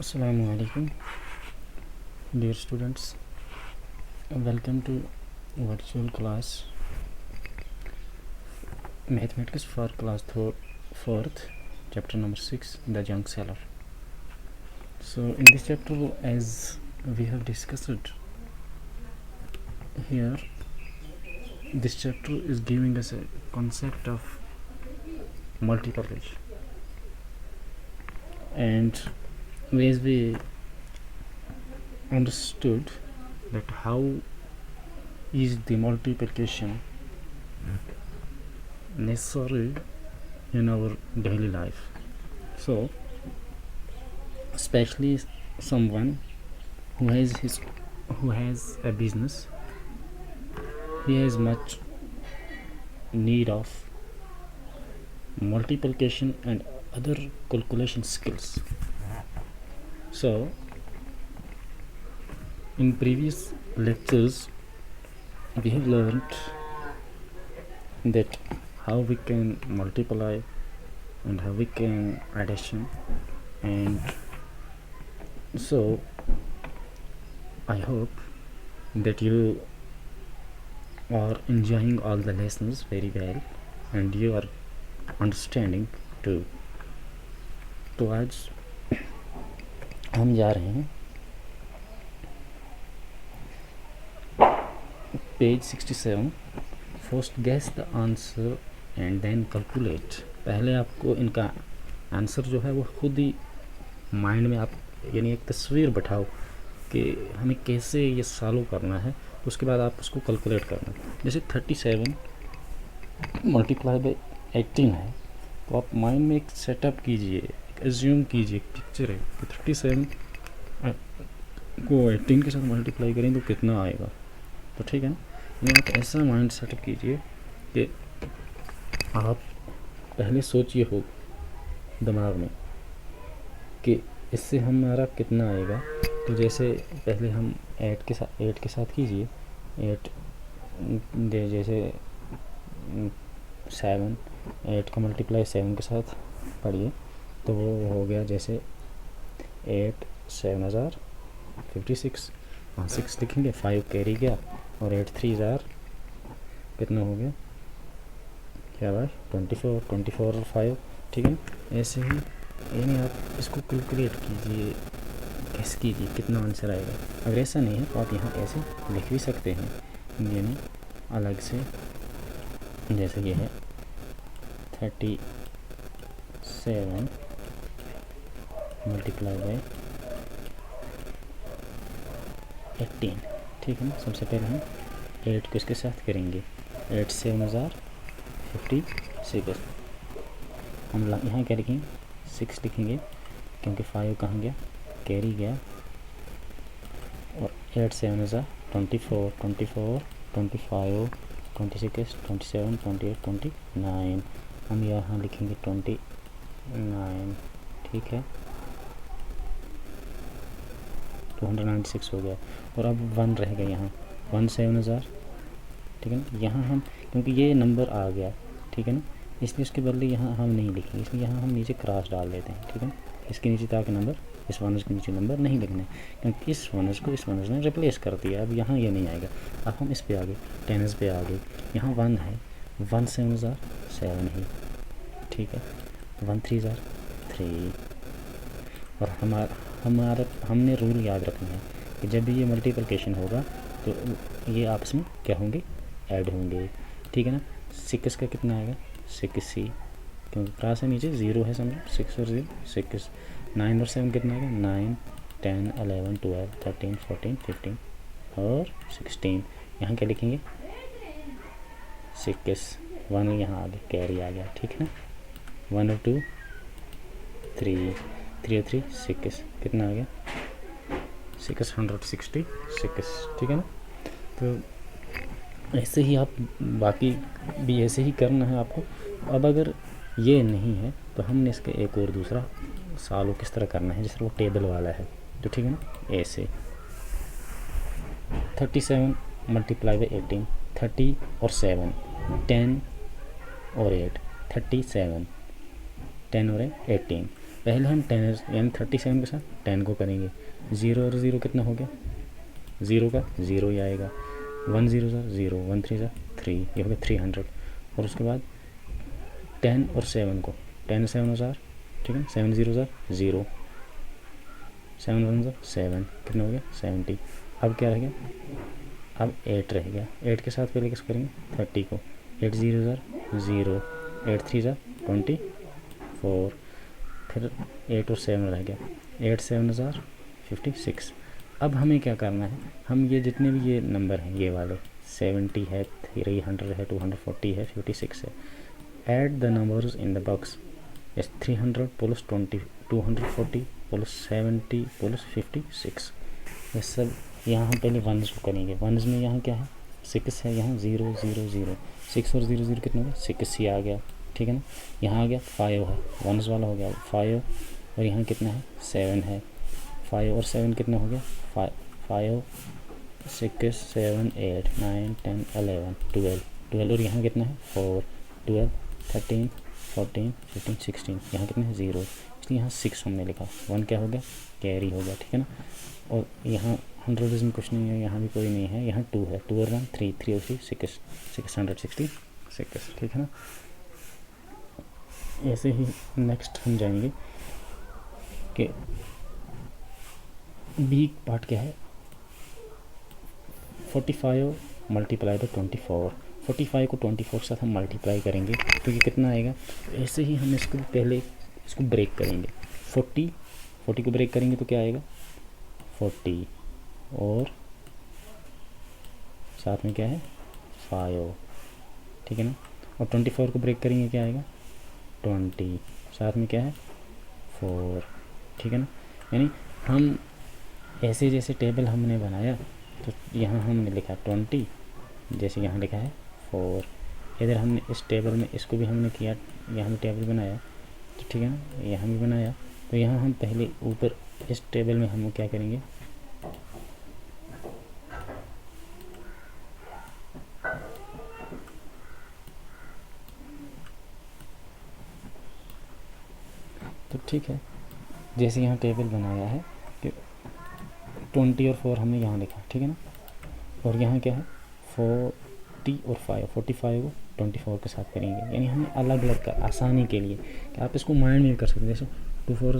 Assalamu alaikum, dear students. Welcome to virtual class Mathematics for class 4th, chapter number 6, the junk seller. So in this chapter, as we have discussed here, this chapter is giving us a concept of multiplication, and as we understood that how is the multiplication necessary in our daily life. So especially someone who has a business, he has much need of multiplication and other calculation skills. So in previous lectures we have learned that how we can multiply and how we can addition, and so I hope that you are enjoying all the lessons very well and you are understanding too. तो आज हम जा रहे हैं page 67, first guess the answer and then calculate. पहले आपको इनका answer जो है वो खुद ही माइंड में आप यानी एक तस्वीर बैठाओ कि हमें कैसे ये सॉल्व करना है, उसके बाद आप उसको कैलकुलेट करना। जैसे 37 मल्टीप्लाई बाई 18 है, तो आप माइंड में एक सेटअप कीजिए, एक एज्यूम कीजिए, एक पिक्चर है कि 37 को 18 के साथ मल्टीप्लाई करें तो कितना आएगा। तो ठीक है ना, ये आप ऐसा माइंड सेटअप कीजिए कि आप पहले सोचिए हो दिमाग में कि इससे हमारा कितना आएगा। तो जैसे पहले हम 8 के साथ कीजिए, 8 जैसे 8 का मल्टीप्लाई 7 के साथ पढ़िए तो वो हो गया जैसे 8 7 56, वहाँ 6 लिखेंगे, 5 कैरी गया और 8 3 कितना हो गया, क्या बात 24 और 5। ठीक है, ऐसे ही यानी आप इसको कैलकुलेट कीजिए, कैसे कीजिए कितना आंसर आएगा। अगर ऐसा नहीं है तो आप यहाँ ऐसे लिख भी सकते हैं, यानी अलग से, जैसे ये है 37 मल्टीप्लाई बाई 18। ठीक है ना, सबसे पहले हम 8 को इसके साथ करेंगे, 8 7 56। हम यहाँ क्या लिखेंगे, 6 लिखेंगे क्योंकि 5 कहाँ गया, कैरी गया, और 8 7 24 25 26 27 28 29। हम यहाँ लिखेंगे 29। ठीक है, 296 हो गया, और अब 1 रह गया यहाँ, 17,000। ठीक है ना, यहाँ हम क्योंकि ये नंबर आ गया, ठीक है ना, इसलिए इसके बदले यहाँ हम नहीं लिखेंगे, इसलिए यहाँ हम नीचे क्रॉस डाल देते हैं। ठीक है, इसके नीचे ताकि नंबर, इस वनस के नीचे नंबर नहीं लिखने, क्योंकि इस वनस को इस वनस ने रिप्लेस कर दिया। अब यहाँ ये नहीं आएगा। अब हम इस पे आ गए, 10s पे आ गए, यहाँ 1 है, 1 7 ही। ठीक है, 1 3 3। और हमने रूल याद रखना है कि जब भी ये मल्टीप्लिकेशन होगा तो ये आपस में क्या होंगे, ऐड होंगे। ठीक है ना, 6 का कितना आएगा, 6 क्योंकि क्रॉस है नीचे, 0 है, समझो 6 और 0 6। 9 और 7 कितना आएगा, 9 10 11 12 13 14 15 और 16। यहाँ क्या लिखेंगे, 6 1 यहाँ आ गया, कैरी आ गया। ठीक है ना, 1 और 2 3 3 और 3 6, कितना आ गया, 666। ठीक है ना, तो ऐसे ही आप बाकी भी ऐसे ही करना है आपको। अब अगर ये नहीं है तो हमने इसका एक और दूसरा सॉल्व किस तरह करना है, जैसे वो टेबल वाला है। तो ठीक है ना, ऐसे 37 मल्टीप्लाई बाई 18, 30 और 7, 10 और 8, 37, 10 और 18। पहले हम 10 यानी 37 के साथ 10 को करेंगे। 0 और 0 कितना हो गया, 0 का 0 ही आएगा। 1 0 ज़ा 0, 1 3 ज़ा 3, ये हो गया 300। और उसके बाद 10 और 7 को, 10 7 ज़ार, ठीक है, 7 0 ज़ार 0, 7 1 ज़ा 7, कितना हो गया 70। अब क्या रह गया, अब 8 रह गया। 8 के साथ पहले किस करेंगे, 30 को, 8 0 ज़ार 0, 8 3 ज़ार 24, फिर 8 और 7 रह गया, 8 7 ज़ार 56। अब हमें क्या करना है, हम ये जितने भी ये नंबर हैं, ये वाले 70 है, 300 है, 240 है, 56 है, add the numbers in the box. 300 plus 20, 240 plus 70 plus 56, ये सब यहाँ हम पहले वन्स को करेंगे। वन्स में यहाँ क्या है, 6 है, यहाँ 0 0 0, 6 और 0 0 कितना हो गया, 6 ही आ गया, ठीक है ना। यहाँ आ गया 5 है, वन्स वाला हो गया 5, और यहाँ कितना है 7 है, 5 और 7 कितना हो गया 5 6 7 8 9 10 11 12, और यहाँ कितना है 4 12 13 14 15 16, यहाँ कितना है 0, इसलिए यहाँ 6 हमने लिखा। 1 क्या हो गया, कैरी हो गया, ठीक है ना। और यहाँ 100 में कुछ नहीं है, यहाँ भी कोई नहीं है, यहाँ 2 है, 2 और 1 3, 3 और 3 6, 666, ठीक है ना। ऐसे ही नेक्स्ट हम जाएंगे कि बी पार्ट क्या है, 45 मल्टीप्लाई बाई 24, 45 को 24 के साथ हम मल्टीप्लाई करेंगे तो ये कितना आएगा। ऐसे ही हम इसको पहले इसको ब्रेक करेंगे, 40 को ब्रेक करेंगे तो क्या आएगा 40, और साथ में क्या है 5, ठीक है ना। और 24 को ब्रेक करेंगे क्या आएगा 20, साथ में क्या है 4, ठीक है ना। यानी हम ऐसे जैसे टेबल हमने बनाया तो यहाँ हमने लिखा 20, जैसे यहाँ लिखा है 4, इधर हमने इस टेबल में इसको भी हमने किया, यहाँ हमने टेबल बनाया तो ठीक है ना, यहाँ भी बनाया। तो यहाँ हम पहले ऊपर इस टेबल में हम क्या करेंगे, तो ठीक है, जैसे यहाँ टेबल बनाया है कि 20 और 4 हमने यहाँ लिखा, ठीक है ना। और यहाँ क्या है 40 और 5, 45 को 24 के साथ करेंगे, यानी हमें अलग अलग कर आसानी के लिए कि आप इसको माइंड में कर सकते हैं। जैसे 2 4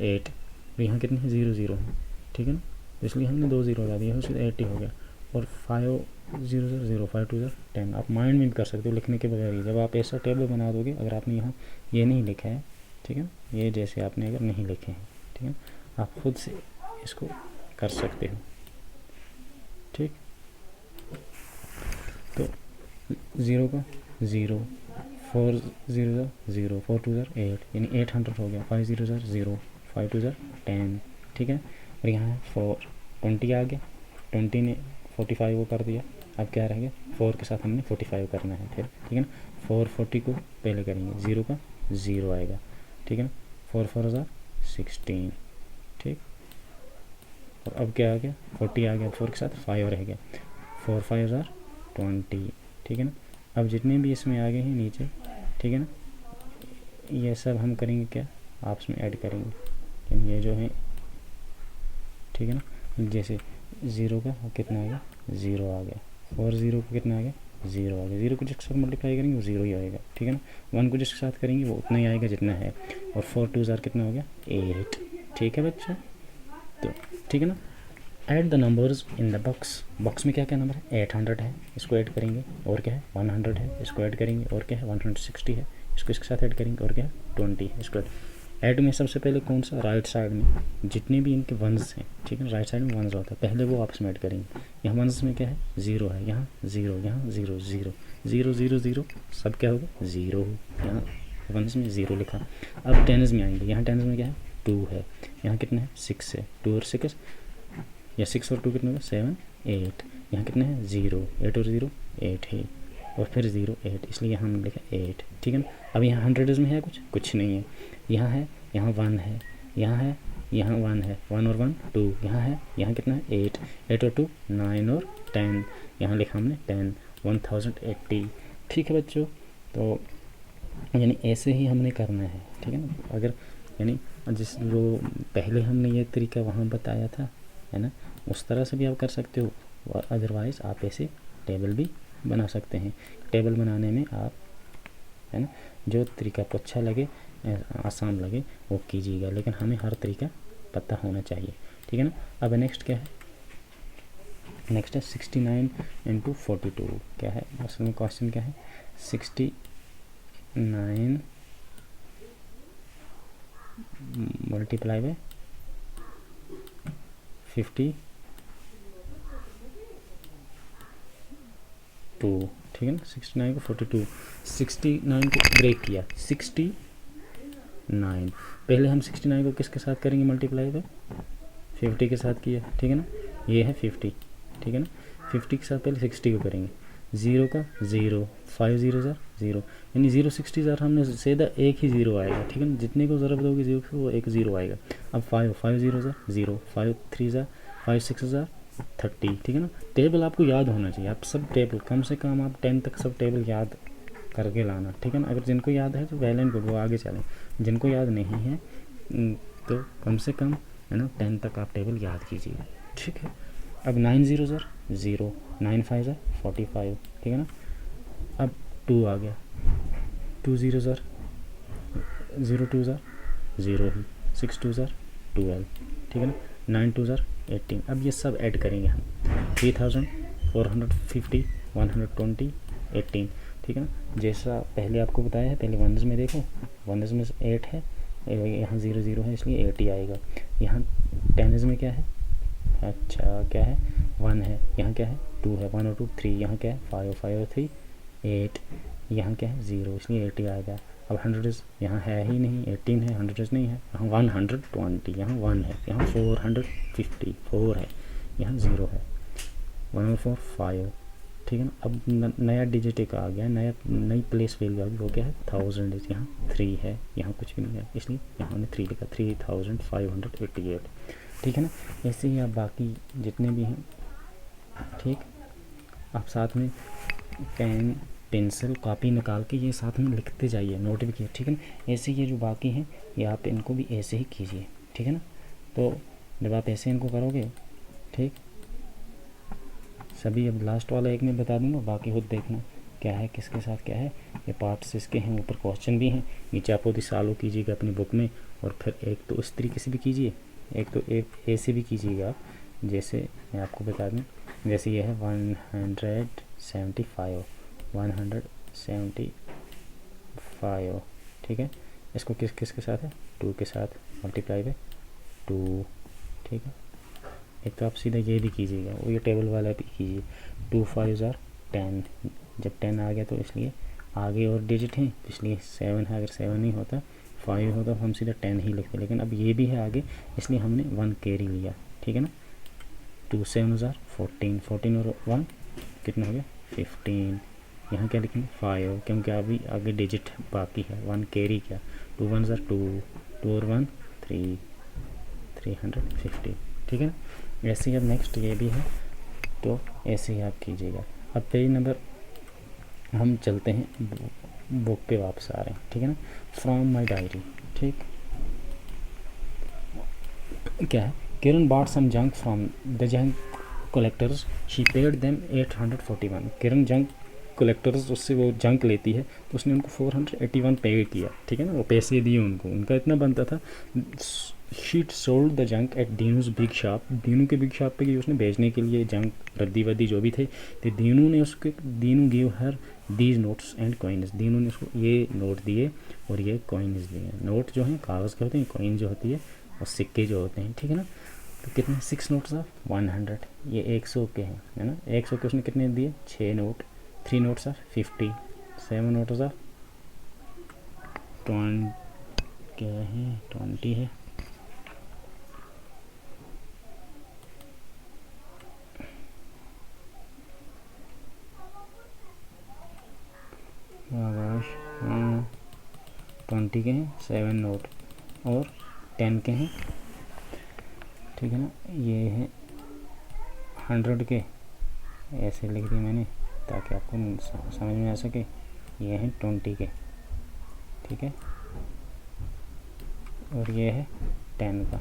8, और यहाँ कितने 0 0 है, ठीक है ना, तो इसलिए हमने 2 0 लगा दिया, उससे 80 हो गया। और 5 0 0, 5 2 10, आप माइंड में भी कर सकते हो लिखने के बगैर ही। जब आप ऐसा टेबल बना दोगे, अगर आपने यहाँ ये नहीं लिखा है, ठीक है, ये जैसे आपने अगर नहीं लिखे हैं, ठीक है, आप खुद से इसको कर सकते हो, ठीक। तो 0 का 0, 4 0 0, 4 2 8, यानी 800 हो गया। 5 0 0, 5 2 10, ठीक है। और यहाँ 4 20 आ गया, 20 ने 45 को कर दिया। अब क्या रह गया, 4 के साथ हमने 45 करना है फिर, ठीक है ना। 4 40 को पहले करेंगे, 0 का 0 आएगा, ठीक है ना। 4 4 16, ठीक। और अब क्या आ गया 40 आ गया, 4 के साथ 5 रह गया, 4 5 20, ठीक है ना। अब जितने भी इसमें आगे हैं नीचे, ठीक है ना, ये सब हम करेंगे क्या, आपस में ऐड करेंगे, ये जो है, ठीक है ना। जैसे 0 का कितना आ गया 0 आ गया, 4 0 का कितना आ गया 0 आ गया, 0 को जिसके साथ मल्टीप्लाई करेंगे वो 0 ही आएगा, ठीक है ना। 1 को जिसके साथ करेंगे वो उतना ही आएगा जितना है। और 4 2 कितना हो गया 8, ठीक है बच्चों। तो ठीक है ना, add the numbers in the box. Box में क्या क्या नंबर है, 800 है, इसको ऐड करेंगे, और क्या है 100 है, इसको ऐड करेंगे, और क्या है 160 है, इसको इसके साथ ऐड करेंगे, और क्या है 20 है, इसको ऐड में सबसे पहले कौन सा, राइट साइड में जितने भी इनके वंस हैं, ठीक है, राइट साइड में वंस होता है, पहले वो आपस में ऐड करेंगे। यहाँ वंस में क्या है 0 है, यहाँ 0, यहाँ 0 0 0 0 0, सब क्या होगा 0, यहाँ वंस में 0 लिखा। अब टेंस में आएंगे, यहाँ टेंस में क्या है 2 है, यहाँ कितना है 6 है, 2 और 6, या 6 और 2 कितना होगा 7 8, यहाँ कितना है 0, 8 और 0 8 है, और फिर 0 8, इसलिए यहाँ हमने लिखा 8, ठीक है ना। अब यहाँ 100 में है कुछ नहीं है, यहाँ है, यहाँ 1 है, यहाँ है, यहाँ 1 है, 1 और 1 2, यहाँ है, यहाँ कितना है 8, 8 और 2 9 और 10, यहाँ लिखा हमने 10, 1080, ठीक है बच्चों। तो यानी ऐसे ही हमने करना है, ठीक है ना। अगर यानी जिस जो पहले हमने ये तरीका वहाँ बताया था, है ना, उस तरह से भी आप कर सकते हो, और अदरवाइज़ आप ऐसे टेबल भी बना सकते हैं। टेबल बनाने में आप, है ना, जो तरीका आपको अच्छा लगे, आसान लगे, वो कीजिएगा, लेकिन हमें हर तरीका पता होना चाहिए, ठीक है ना। अब नेक्स्ट क्या है, नेक्स्ट है 69 इंटू 42। क्या है असल में क्वेश्चन, क्या है 69 मल्टीप्लाई बाय 52, ठीक है ना। 69 को 42, 69 को ब्रेक किया, 69, पहले हम 69 को किसके साथ करेंगे मल्टीप्लाई बाय 50 के साथ किया, ठीक है ना, ये है 50, ठीक है ना। 50 के साथ पहले 60 को करेंगे, 0 का 0, 5 0 ज़ार 0, यानी 0 60 ज़ार हमने सीधा एक ही 0 आएगा, ठीक है ना, जितने को ज़रूरत होगी 0 से वो एक 0 आएगा। अब 5 0 ज़ार 0, 5 3 ज़ार 5 6 ज़ार 30, ठीक है ना। टेबल आपको याद होना चाहिए, आप सब टेबल कम से कम आप 10 तक सब टेबल याद करके लाना, ठीक है ना। अगर जिनको याद है तो वेल एंड गुड, वो आगे चलें, जिनको याद नहीं है तो कम से कम, है ना, 10 तक आप टेबल याद कीजिए, ठीक है। अब 9 0 ज़ार 0, 9 5 ज़ार 45, ठीक है ना। अब 2 आ गया, 2 0 ज़ार 0 2 ज़ार 0 ही, 6 2 ज़ार 12, ठीक है ना। 9 2 ज़ार 18। अब ये सब ऐड करेंगे हम, 3450 120 18, ठीक है ना। जैसा पहले आपको बताया है, पहले वनज़ में देखो, वनज़ में 8 है, यहाँ 0 0 है, इसलिए 8 ही आएगा। यहाँ टेनज़ में क्या है, अच्छा क्या है 1 है, यहाँ क्या है 2 है, 1 और 2 3, यहाँ क्या है 5 5 और 3 8, यहाँ क्या है 0, इसलिए 8 ही आएगा। अब हंड्रेड्स यहाँ है ही नहीं, 18 है, हंड्रेड्स नहीं है, यहाँ 120, यहाँ 1 है, यहाँ 454 है, यहाँ 0 है, 1 और 4 5, ठीक है ना। अब नया डिजिट एक आ गया, नई प्लेस वैल्यू आ गई, वो क्या है 1000, यहाँ 3 है, यहाँ कुछ भी नहीं है, इसलिए यहाँ हमने 3 लिखा, 3588, ठीक है ना। ऐसे ही आप बाकी जितने भी हैं, ठीक, आप साथ में पेन पेंसिल कॉपी निकाल के ये साथ में लिखते जाइए, नोट भी कीजिए, ठीक है ना। ऐसे ये जो बाकी हैं ये आप इनको भी ऐसे ही कीजिए, ठीक है ना। तो जब आप ऐसे इनको करोगे, ठीक, सभी, अब लास्ट वाला एक मैं बता दूंगा, बाकी खुद देखना क्या है, किसके साथ क्या है। ये पार्ट्स इसके हैं, ऊपर क्वेश्चन भी हैं, नीचे आप सॉल्व कीजिएगा अपनी बुक में, और फिर एक तो इस तरीके से भी कीजिए, एक तो एक ऐसे भी कीजिएगा आप, जैसे मैं आपको बता दूँ, जैसे ये है 175, 175, ठीक है। इसको किसके साथ है 2 के साथ मल्टीप्लाई बाय 2, ठीक है। एक तो आप सीधा ये भी कीजिएगा, वो ये टेबल वाला भी कीजिए, 2 5 ज़ार 10, जब 10 आ गया तो इसलिए आगे और डिजिट हैं, इसलिए 7 है, अगर 7 नहीं होता 5 होता हम सीधा 10 ही लिखते, लेकिन अब ये भी है आगे, इसलिए हमने 1 कैरी लिया, ठीक है ना। 2 7 ज़ार 14, 14 और 1 कितना हो गया 15, यहाँ क्या लिखेंगे 5, क्योंकि अभी आगे डिजिट बाकी है, 1 कैरी किया, 2 1 ज़ार 2, 2 और 1 3, 350, ठीक है ना। ऐसे ही अब नेक्स्ट ये भी है, तो ऐसे ही आप कीजिएगा। अब पेज नंबर हम चलते हैं, बुक पे वापस आ रहे हैं, ठीक है ना। फ्रॉम माई डायरी, ठीक, क्या है, Kiran bought some junk from the junk collectors, she paid them 841। Kiran junk collectors उससे वो जंक लेती है, तो उसने उनको 481 पे किया, ठीक है ना, वो पैसे दिए उनको, उनका इतना बनता था। She sold the junk at Dinu's big shop, Dinu के बिग शॉप पे गई उसने बेचने के लिए जंक, रद्दी वद्दी जो भी थे, तो दीनू ने उसके, Dinu give her these notes and coins, Dinu ने उसको ये नोट दिए और ये कॉइन्स दिए। नोट जो हैं कागज़ के होते हैं, कॉइन जो होती है और सिक्के जो होते हैं, ठीक है ना। तो कितने 6 नोट्स ऑफ 100, ये 100 के हैं, है ना। 100 के उसने कितने दिए 6 note, 3 notes of 50, 7 notes of 20 क्या है 20 है, आकाश, हाँ 20 के हैं 7 नोट और 10 के हैं, ठीक है ना। ये है 100 के, ऐसे लिख दिया मैंने ताकि आपको समझ में आ सके। ये हैं 20 के, ठीक है, और ये है 10 का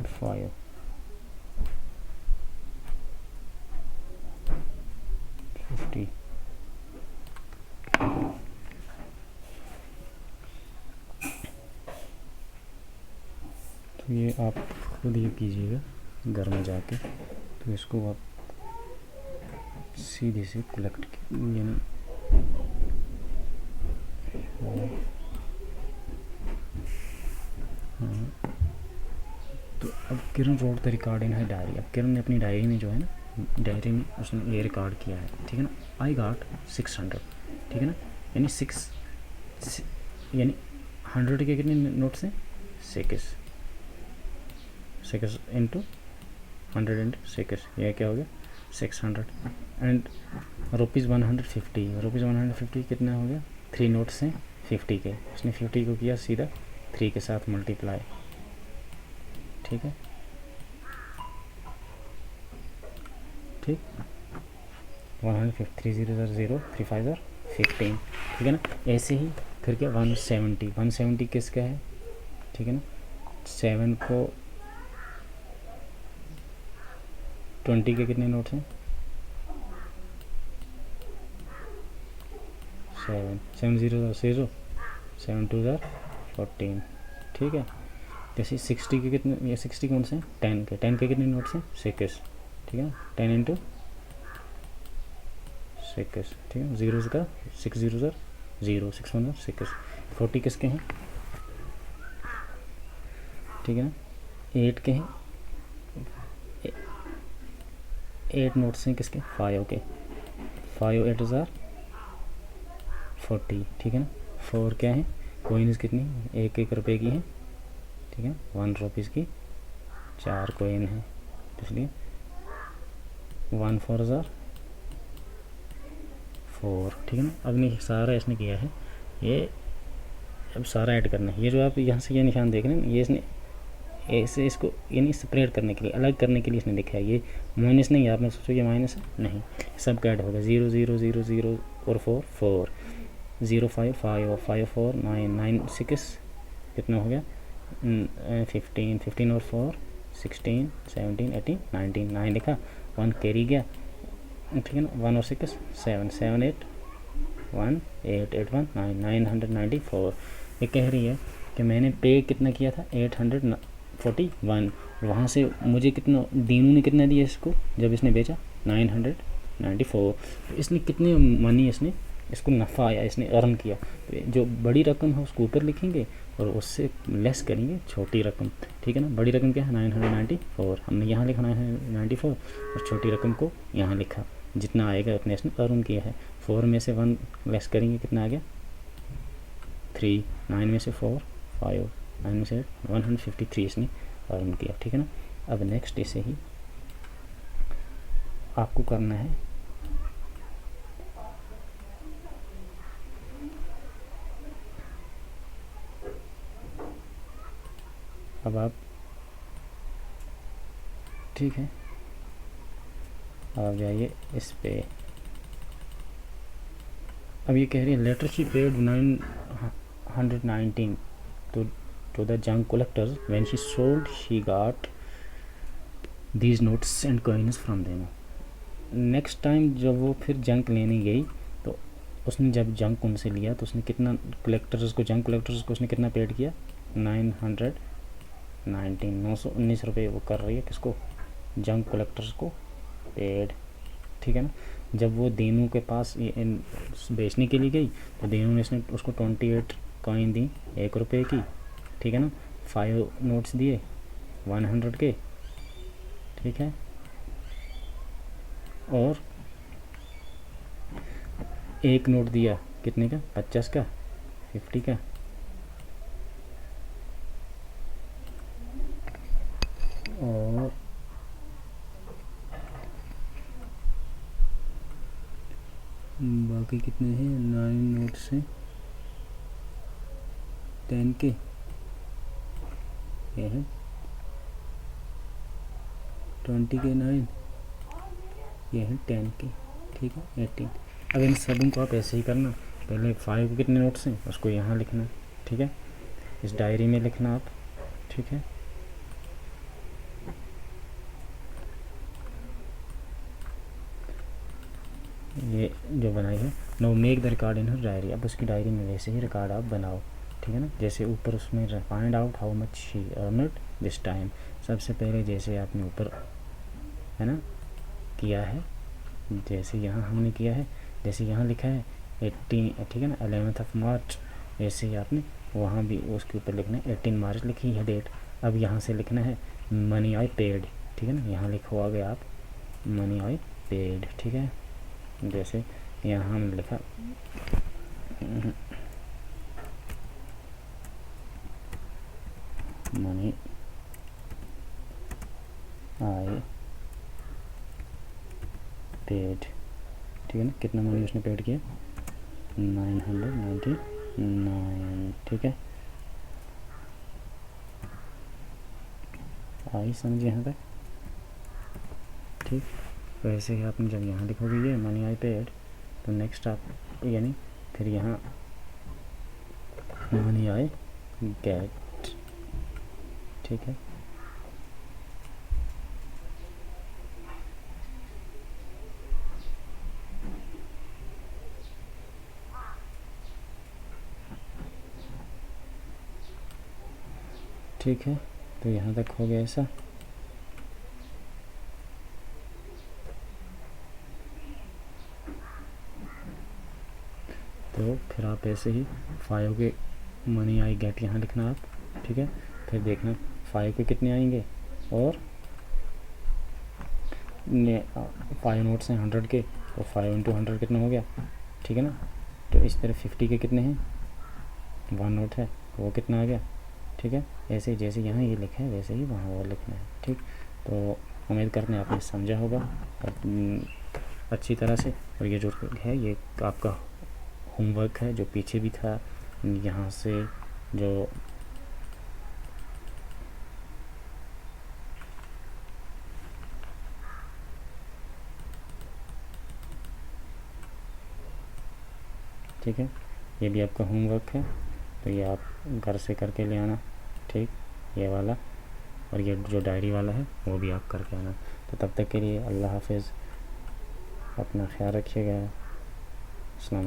5 50। तो ये आप खुद ये कीजिएगा घर में जाके। तो इसको आप सीधे से कलेक्ट यानी तो अब किरण रोड द रिकॉर्ड इन है डायरी। अब किरण ने अपनी डायरी में जो है ना, डायरी में उसने ये रिकॉर्ड किया है, ठीक है ना। आई गॉट 600, ठीक है ना, यानी 6 यानी 100 के कितने नोट्स हैं, 6 इंटू 106, यह क्या हो गया 600। एंड ₹150 कितना हो गया, 3 नोट्स हैं 50 के, उसने 50 को किया सीधा 3 के साथ मल्टीप्लाई, ठीक है, ठीक 150 3 0 0 3 5 15, ठीक है ना। ऐसे ही फिर क्या 170 किसका है, ठीक है ना। 7 को 20 के कितने नोट्स हैं, 7 0 0 7 2 14, ठीक है। जैसे 60 के कितने, ये 60 कौन से हैं, 10 के कितने नोट्स हैं, 6, ठीक है ना, 10 इंटू 6, ठीक है। 0 का 6 0 0 6 1 6। 40 किसके हैं, ठीक है ना, 8 के हैं, 8 नोट्स हैं किसके, 5 के, 5 8 40, ठीक है ना। 4 क्या है, कोइन्स कितनी, 1 रुपये की है, ठीक है, 1 रुपीज़ की 4 कोइन है, इसलिए 1 4 4, ठीक है ना। अब नहीं सारा इसने किया है, ये अब सारा ऐड करना है। ये जो आप यहाँ से ये निशान देख रहे हैं, ये इसने ऐसे इसको यानी सेपरेट करने के लिए, अलग करने के लिए इसने लिखा है। ये माइनस नहीं है, आपने सोचो ये माइनस है, नहीं, सब का ऐड होगा। 0 0 0 0 और 4 4 0 5 5 5 4 9 9 6 कितना हो गया 15 और 4 16 17 18 19 9 लिखा, 1 कैरी गया, ठीक है ना। 1 और 6 7 7 8 1 8 8 1 9 994। ये कह रही है कि मैंने पे कितना किया था 841, वहाँ से मुझे कितना दीनू ने कितना दिया इसको जब इसने बेचा 994। तो इसने कितने मनी इसको नफ़ा आया, इसने अर्न किया। तो जो बड़ी रकम है उसको ऊपर लिखेंगे और उससे लेस करेंगे छोटी रकम, ठीक है ना। बड़ी रकम क्या है 994, हमने यहाँ लिखा 994 और छोटी रकम को यहाँ लिखा, जितना आएगा उतने इसने अर्न किया है। 4 में से 1 लेस करेंगे कितना आ गया 3, 9 में से 4 5, 9 में से 8 153 इसने अर्न किया, ठीक है ना। अब नेक्स्ट इसे ही आपको करना है, अब आप ठीक है आप जाइए इस पे। अब ये कह रही है letter she paid 919 to the junk collectors when she sold she got these notes and coins from them। Next time जब वो फिर जंक लेने गई तो उसने जब जंक उनसे लिया तो उसने कितना जंक कलेक्टर्स को उसने कितना पेड किया 919 रुपये वो कर रही है किसको, जंक कलेक्टर्स को पेड, ठीक है ना। जब वो देनू के पास बेचने के लिए गई तो देनू ने इसने उसको 28 कॉइन दी 1 रुपये की, ठीक है ना। 5 नोट्स दिए 100 के, ठीक है, और एक नोट दिया कितने का 50 का 50 का, और बाकी कितने हैं 9 नोट्स हैं 10 के, ये है 20 के 9, ये है 10 के, ठीक है 18। अब इन सबों को आप ऐसे ही करना पहले 5 के कितने नोट्स हैं उसको यहाँ लिखना, ठीक है, इस डायरी में लिखना आप, ठीक है। ये जो बनाई है, know make the record in her diary, अब उसकी डायरी में वैसे ही रिकॉर्ड आप बनाओ, ठीक है ना। जैसे ऊपर उसमें find out how much she earned this time, सबसे पहले जैसे आपने ऊपर है ना किया है, जैसे यहाँ हमने किया है, जैसे यहाँ लिखा है 18, ठीक है ना, 11th ऑफ मार्च, ऐसे ही आपने वहाँ भी उसके ऊपर लिखना है 18 मार्च लिखी है डेट। अब यहाँ से लिखना है मनी आई पेड, ठीक है ना, यहाँ लिखवाओगे आप मनी आई पेड, ठीक है। जैसे यहाँ हमने लिखा मनी आई पेड, ठीक है ना, कितना मनी उसने पेड किया 999, ठीक है। आई समझिए यहाँ तक, ठीक। वैसे ही आपने जब यहाँ लिखोगे ये मनी आई पेड, तो नेक्स्ट आप यानी फिर यहाँ मनी आई गेट, ठीक है। ठीक है, तो यहाँ तक हो गया ऐसा। तो फिर आप ऐसे ही 5 के मनी आई गेट यहाँ लिखना आप, ठीक है। फिर देखना 5 के कितने आएंगे, और 5 नोट्स हैं 100 के, तो 5 इंटू 100 कितना हो गया, ठीक है ना। तो इस तरह 50 के कितने हैं, 1 नोट है वो कितना आ गया, ठीक है। ऐसे ही जैसे यहाँ ये लिखा है वैसे ही वहाँ वो लिखना है, ठीक। तो उम्मीद करते हैं आपने समझा होगा और अच्छी तरह से। और ये जो है ये आपका होमवर्क है जो पीछे भी था, यहाँ से जो ठीक है, ये भी आपका होमवर्क है, तो ये आप घर से करके ले आना, ठीक, ये वाला, और ये जो डायरी वाला है वो भी आप करके आना। तो तब तक के लिए अल्लाह हाफिज़, अपना ख्याल रखिएगा। अस्सलाम।